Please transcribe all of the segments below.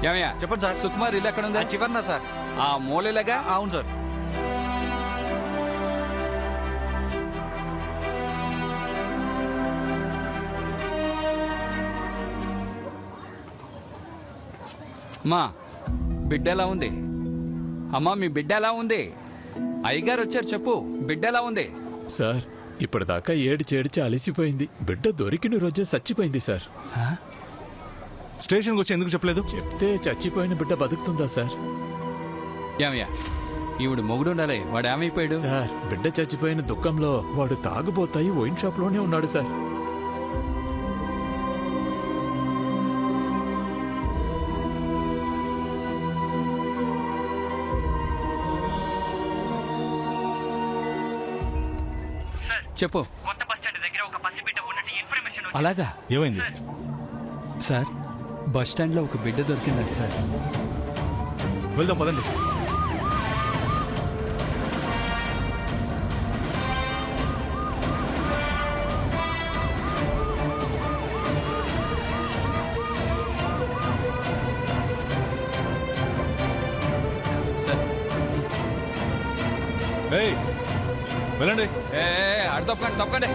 ఏమయ్యా చెప్పండి సార్. సుకుమార్ ఇల్లు ఎక్కడ ఉంది? చివరినా సార్? ఆ మూలలాగా. అవును సార్. అమ్మా బిడ్డ ఎలా ఉంది? అమ్మా మీ బిడ్డ ఎలా ఉంది? అయ్యగారు వచ్చారు, చెప్పు బిడ్డ ఎలా ఉంది? సార్ ఇప్పటిదాకా ఏడిచి అలిసిపోయింది. బిడ్డ దొరికిన రోజే చచ్చిపోయింది సార్. స్టేషన్కి వచ్చి ఎందుకు చెప్పలేదు? చెప్తే చచ్చిపోయిన బిడ్డ బతుకుతుందా సార్? ఏమయ్యా ఈవిడ మొగుడు ఉండాలి, వాడు ఏమైపోయాడు? సార్ బిడ్డ చచ్చిపోయిన దుఃఖంలో వాడు తాగుబోతాయి వైన్ షాప్ లోనే ఉన్నాడు సార్. చెప్పు. కొత్త బస్ స్టాండ్ దగ్గర ఒక పసిబిడ్డ ఉన్నట్టు ఇన్ఫర్మేషన్ వచ్చింది. అలాగా? ఏమైంది సార్ బస్ స్టాండ్ లో ఒక బిడ్డ దొరికిందంట సార్. వెళ్దాం పదండి. సార్ ఏయ్ వెళ్ళండి. అడు తప్పకండి తప్పకండి.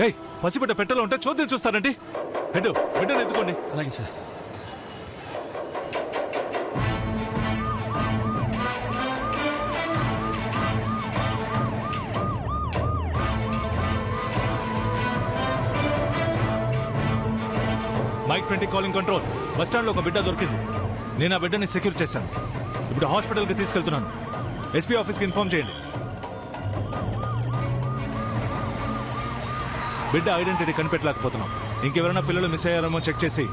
ఏయ్ పసిబిడ్డ పెట్టెలో ఉంటే చోద్యం చూస్తారండి. హెడ్ బిడ్డను ఎత్తుకోండి. అలాగే sir. Mike 20 calling control. Bus stand లో ఒక బిడ్డ దొరికింది. నేను ఆ బిడ్డని సెక్యూర్ చేశాను. ఇప్పుడు హాస్పిటల్కి తీసుకెళ్తున్నాను. ఎస్పీ ఆఫీస్కి ఇన్ఫార్మ్ చేయండి. బిడ్డ ఐడెంటిటీ కనిపెట్టలేకపోతున్నాం. ఇంకెవరైనా పిల్లలు మిస్ అయ్యారేమో చెక్ చేసి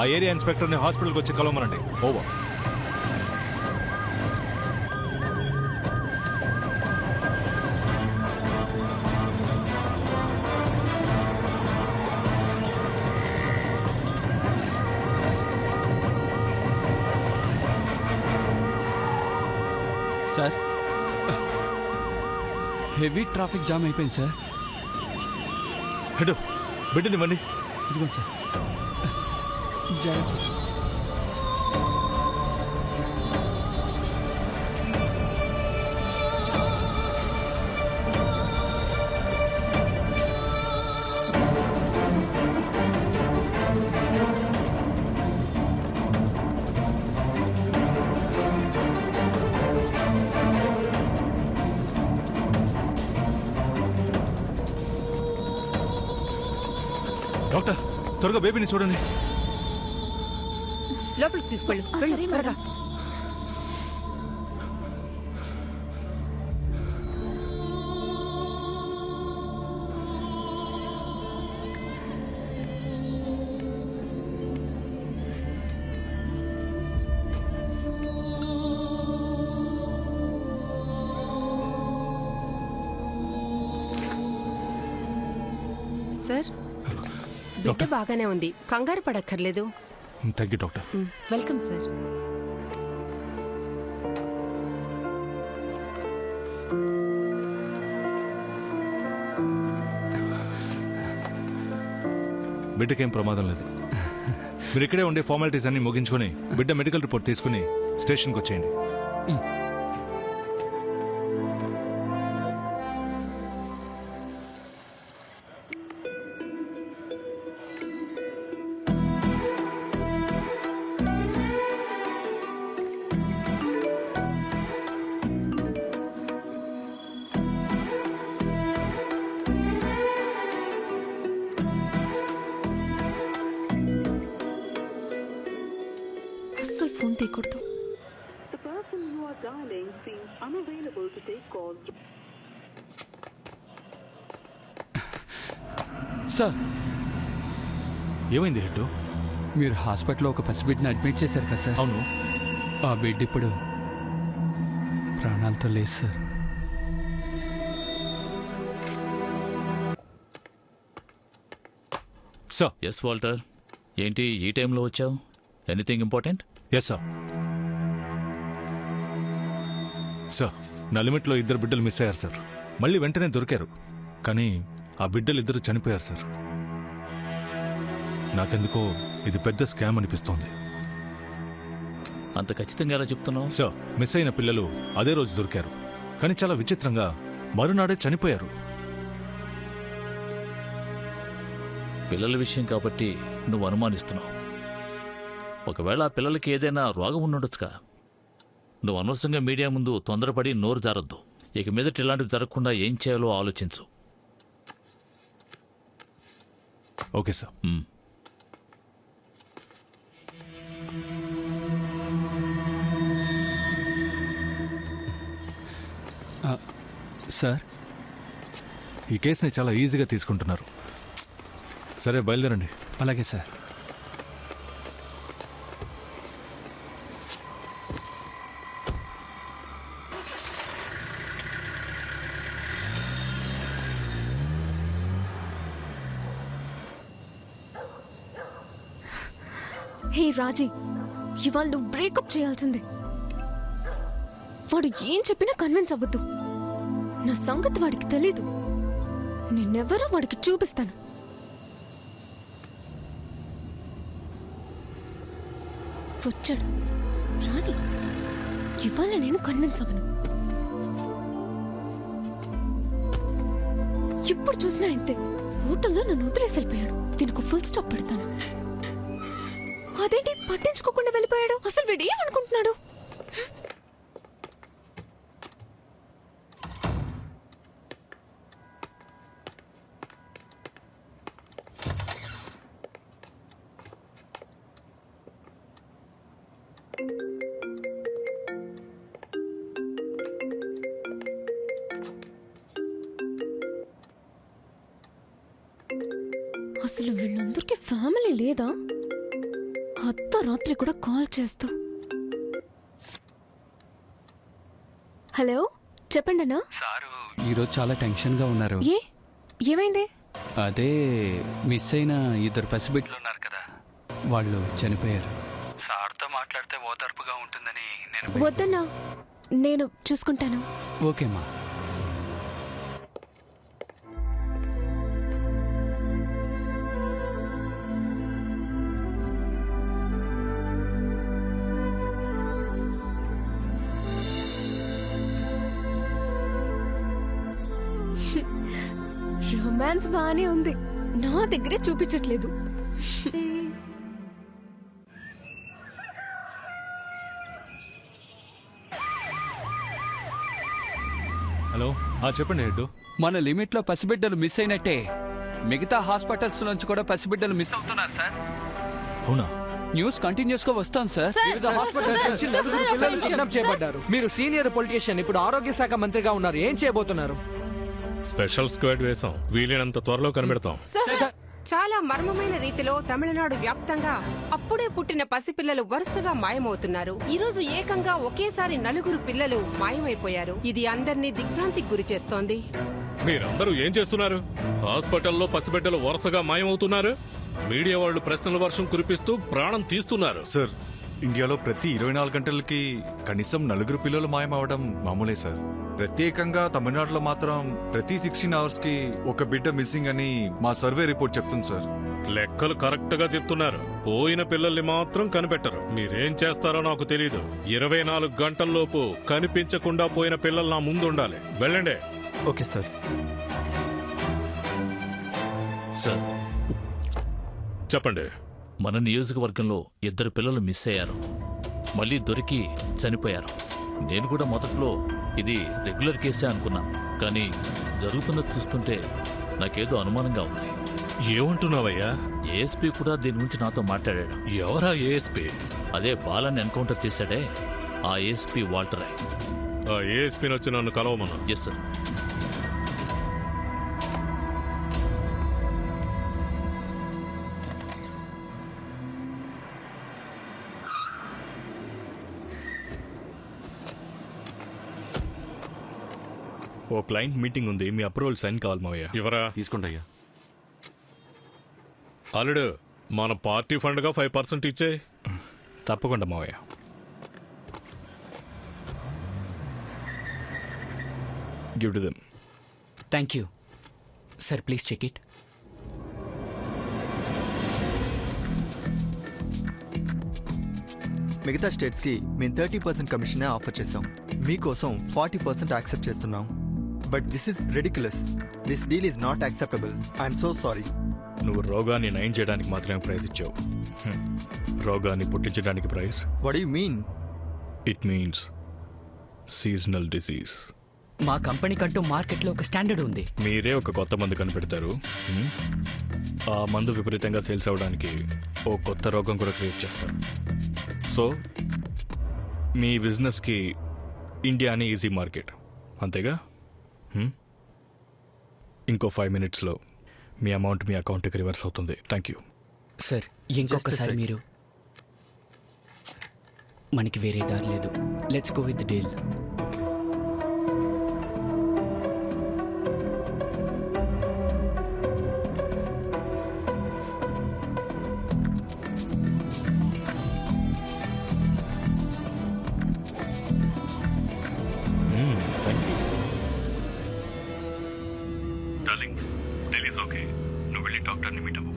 ఆ ఏరియా ఇన్స్పెక్టర్ని హాస్పిటల్కి వచ్చి కలవమనండి. Over. Sir heavy traffic jam అయిపోయింది సార్. హెడ్ బిడ్డనివ్వండి. ఇదిగోండి సార్. జాగ్రత్త సార్. డాక్టర్ త్వరగా బేబీని చూడండి. లోపలికి తీసుకెళ్ళు. వెళ్ళు, త్వరగా. సార్ బిడ్డ బాగానే ఉంది, కంగారు పడక్కర్లేదు. Thank you doctor. Welcome sir. బిడ్డకేం ప్రమాదం లేదు. మీరు ఇక్కడే ఉండే ఫార్మాలిటీస్ అన్ని ముగించుకొని బిడ్డ మెడికల్ రిపోర్ట్ తీసుకుని స్టేషన్కి వచ్చేయండి. అస్సలు ఫోన్ తీయకూడదు. The person you are dialing seems unavailable to take calls. Sir ఏమైంది హెడ్? మీరు హాస్పిటల్లో ఒక పసిబిడ్డని అడ్మిట్ చేశారు కదా సార్? అవును. ఆ బిడ్డ ఇప్పుడు ప్రాణాలతో లేదు సార్. సార్. ఎస్ వాల్టర్, ఏంటి ఈ టైంలో వచ్చావు? Anything important? Yes sir. Sir నా లిమిట్లో 2 బిడ్డలు మిస్ అయ్యారు సార్. మళ్ళీ వెంటనే దొరికారు. కానీ ఆ బిడ్డలిద్దరూ చనిపోయారు సార్. నాకెందుకో ఇది పెద్ద స్కామ్ అనిపిస్తోంది. అంత ఖచ్చితంగా ఎలా చెప్తున్నావు? సార్, మిస్ అయిన పిల్లలు అదే రోజు దొరికారు, కానీ చాలా విచిత్రంగా మరునాడే చనిపోయారు. పిల్లల విషయం కాబట్టి నువ్వు అనుమానిస్తున్నావు. ఒకవేళ ఆ పిల్లలకి ఏదైనా రోగం ఉండొచ్చుగా. నువ్వు అనవసరంగా మీడియా ముందు తొందరపడి నోరు జారొద్దు. ఇక మీదట ఇలాంటివి జరగకుండా ఏం చేయాలో ఆలోచించు. Okay sir. సార్, ఈ కేసుని చాలా ఈజీగా తీసుకుంటున్నారు. సరే, బయలుదేరండి. అలాగే సార్. హే రాజీ, ఇవాళ నువ్వు బ్రేకప్ చేయాల్సిందే. వాడు ఏం చెప్పినా కన్విన్స్ అవ్వద్దు. నా సంగతి వాడికి తెలీదు. నేనెవరో వాడికి చూపిస్తాను. వచ్చాడు రాణి. ఇవాళ నేను కన్విన్స్ అవ్వను. ఇప్పుడు చూసినా ఇంతే. హోటల్లో నన్ను వదిలేసి వెళ్ళిపోయాడు. దీనికి ఫుల్ స్టాప్ పెడతాను. అదేంటి పట్టించుకోకుండా వెళ్ళిపోయాడు? అసలు వీడు ఏమనుకుంటున్నాడు? అసలు వీళ్ళందరికీ ఫ్యామిలీ లేదా? అర్ధరాత్రి కూడా కాల్ చేస్తా. హలో, చెప్పండి అన్నా. సారు ఈరోజు చాలా టెన్షన్గా ఉన్నారు. ఏమైంది? అదే మిస్ అయిన 2 పసిబిడ్డలు ఉన్నారు కదా, వాళ్ళు చనిపోయారు. సార్తో మాట్లాడితే ఓదార్పుగా ఉంటుందని నేను. వద్దన్నా, నేను చూసుకుంటాను. ఓకేమ్మా. రొమాన్స్ బానే ఉంది, నా దగ్గరే చూపించట్లేదు. హలో, చెప్పండి హెడ్. మన లిమిట్లో పసిబిడ్డలు మిస్ అయినట్టే మిగతా హాస్పిటల్స్ నుంచి కూడా పసిబిడ్డలు మిస్ అవుతున్నారు సార్. అవునా? న్యూస్ కంటిన్యూస్ గా వస్తాం సార్. వివిధ హాస్పిటల్స్ నుంచి 9 పిల్లలు కిడ్నాప్ చేయబడ్డారు. మీరు సీనియర్ పొలిటీషియన్, ఇప్పుడు ఆరోగ్య శాఖ మంత్రిగా ఉన్నారు. ఏం చేయబోతున్నారు? స్పెషల్ స్క్వాడ్ వేసాం, వీలైనంత త్వరలో కనిపెడతాం. చాలా మర్మమైన రీతిలో తమిళనాడు వ్యాప్తంగా అప్పుడే పుట్టిన పసిపిల్లలు వరుసగా మాయమవుతున్నారు. ఈ రోజు ఏకంగా ఒకేసారి 4 పిల్లలు మాయమైపోయారు. ఇది అందరినీ దిగ్భ్రాంతికి గురి చేస్తోంది. మీరందరూ ఏం చేస్తున్నారు? హాస్పిటల్లో పసిబిడ్డలు వరుసగా మాయమవుతున్నారు. మీడియా వాళ్ళు ప్రశ్నల వర్షం కురిపిస్తూ ప్రాణం తీస్తున్నారు. సార్, ఇండియాలో ప్రతి 24 గంటలకి కనీసం 4 పిల్లలు మాయమవడం మామూలే సార్. ప్రత్యేకంగా తమిళనాడులో మాత్రం ప్రతి 16 అవర్స్ కి ఒక బిడ్డ మిస్సింగ్ అని మా సర్వే రిపోర్ట్ చెప్తుంది సార్. లెక్కలు కరెక్ట్ గా చెప్తున్నారు. పోయిన పిల్లల్ని మాత్రం కనిపెట్టరు. మీరేం చేస్తారో నాకు తెలీదు. 24 గంటల్లోపు కనిపించకుండా పోయిన పిల్లలు నా ముందు ఉండాలి. వెళ్ళండి. Okay sir. సార్, చెప్పండి. మన నియోజకవర్గంలో 2 పిల్లలు మిస్ అయ్యారు. మళ్ళీ దొరికి చనిపోయారు. నేను కూడా మొదట్లో ఇది రెగ్యులర్ కేసే అనుకున్నా, కానీ జరుగుతున్నది చూస్తుంటే నాకేదో అనుమానంగా ఉంది. ఏమంటున్నావయ్యా? ఏఎస్పీ కూడా దీని గురించి నాతో మాట్లాడాడు. ఎవరా ఏఎస్పీ? అదే బాలని ఎన్కౌంటర్ చేశాడే, ఆ ఏఎస్పీ వాల్టర్. ఆ ఏఎస్పీని వచ్చి నన్ను కలవమను. Yes sir. ఓ క్లయింట్ మీటింగ్ ఉంది, మీ అప్రూవల్ సైన్ కావాలి మావయ్య. ఇవరా? తీసుకోండి అయ్యా. అల్లుడు, మన పార్టీ ఫండ్గా 5% ఇచ్చే. తప్పకుండా మావయ్య. Give to them. Thank you sir please check it. మిగతా స్టేట్స్కి మేము 30% కమిషనే ఆఫర్ చేసాం. మీకోసం 40% యాక్సెప్ట్ చేస్తున్నాం. But this is ridiculous. This deal is not acceptable. I'm so sorry. నువ్వు రోగాన్ని నయం చేయడానికి మాత్రమే ప్రైజ్ ఇచ్చావు. రోగాన్ని పుట్టించడానికి prize. What you mean? It means seasonal disease. మా కంపెనీకంటూ మార్కెట్లో ఒక స్టాండర్డ్ ఉంది. మీరే ఒక కొత్త మందు కనిపెడతారు. ఆ మందు విపరీతంగా సేల్స్ అవ్వడానికి ఓ కొత్త రోగం కూడా క్రియేట్ చేస్తారు. సో మీ బిజినెస్కి ఇండియా అని ఈజీ మార్కెట్, అంతేగా? ఇంకో 5 minutesలో మీ అమౌంట్ మీ అకౌంట్కి రివర్స్ అవుతుంది. Thank you. సార్ ఇంకొకసారి మీరు, మనకి వేరే దారి లేదు. Let's go with deal. Thank you. Darling, deal is okay. నువ్వు వెళ్ళి డాక్టర్ని మీట్ అవ్వు.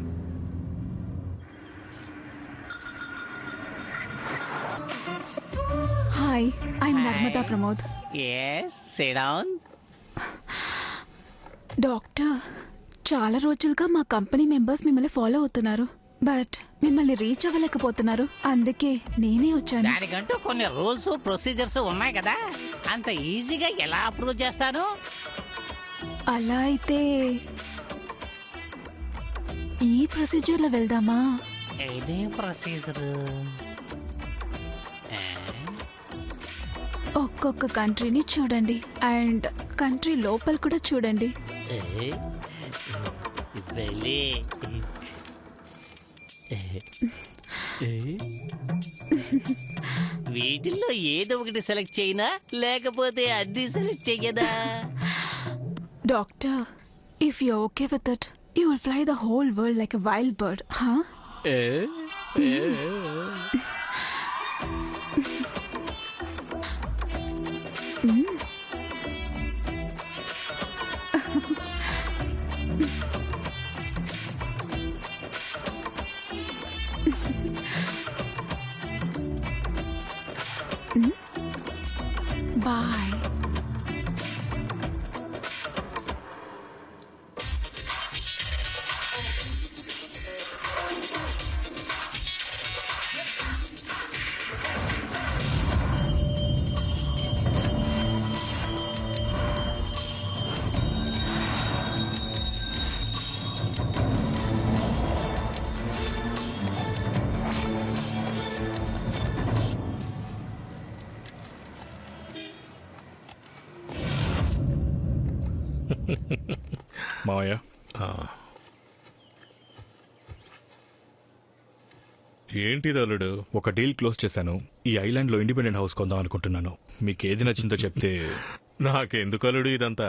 Hi, I'm Narmada Pramod. Yes, sit down. Doctor, చాలా రోజులుగా మా కంపెనీ మెంబర్స్ మిమ్మల్ని ఫాలో అవుతున్నారు, బట్ మిమ్మల్ని రీచ్ అవ్వలేకపోతున్నారు. అందుకే నేనే వచ్చాను. దానికంటూ కొన్ని రూల్స్ ప్రొసీజర్స్ ఉన్నాయి కదా, అంత ఈజీగా ఎలా అప్రూవ్ చేస్తాను? అలా అయితే ఈ ప్రొసీజర్లో వెళ్దామా? ఇదే ప్రొసీజర్. ఒక్కొక్క కంట్రీని చూడండి అండ్ కంట్రీ లోపల కూడా చూడండి. వీటిల్లో ఏదో ఒకటి సెలెక్ట్ చేయనా, లేకపోతే అన్ని సెలెక్ట్ చెయ్యదా? Doctor, if you okay with it, you will fly the whole world like a wild bird. Bye. మావయ్య, ఏంటిది అల్లుడు? ఒక డీల్ క్లోజ్ చేశాను. ఈ ఐలాండ్లో ఇండిపెండెంట్ హౌస్ కొందాం అనుకుంటున్నాను. మీకు ఏది నచ్చిందో చెప్తే. నాకెందుకు అల్లుడు ఇదంతా?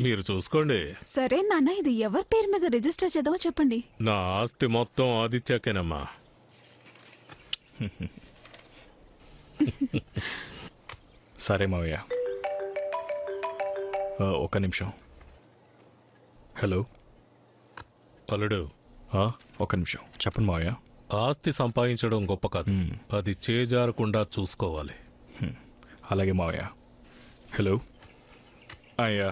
మీరు చూసుకోండి. సరే నాన్న, ఇది ఎవరి పేరు మీద రిజిస్టర్ చేద్దామో చెప్పండి. నా ఆస్తి మొత్తం ఆదిత్యకేనమ్మా. సరే మావయ్య, ఒక్క నిమిషం. హలో అల్లుడు, ఒక్క నిమిషం చెప్పండి మావయ్య. ఆస్తి సంపాదించడం గొప్ప కాదు, అది చేజారకుండా చూసుకోవాలి. అలాగే మావయ్య. హలో అయ్యా,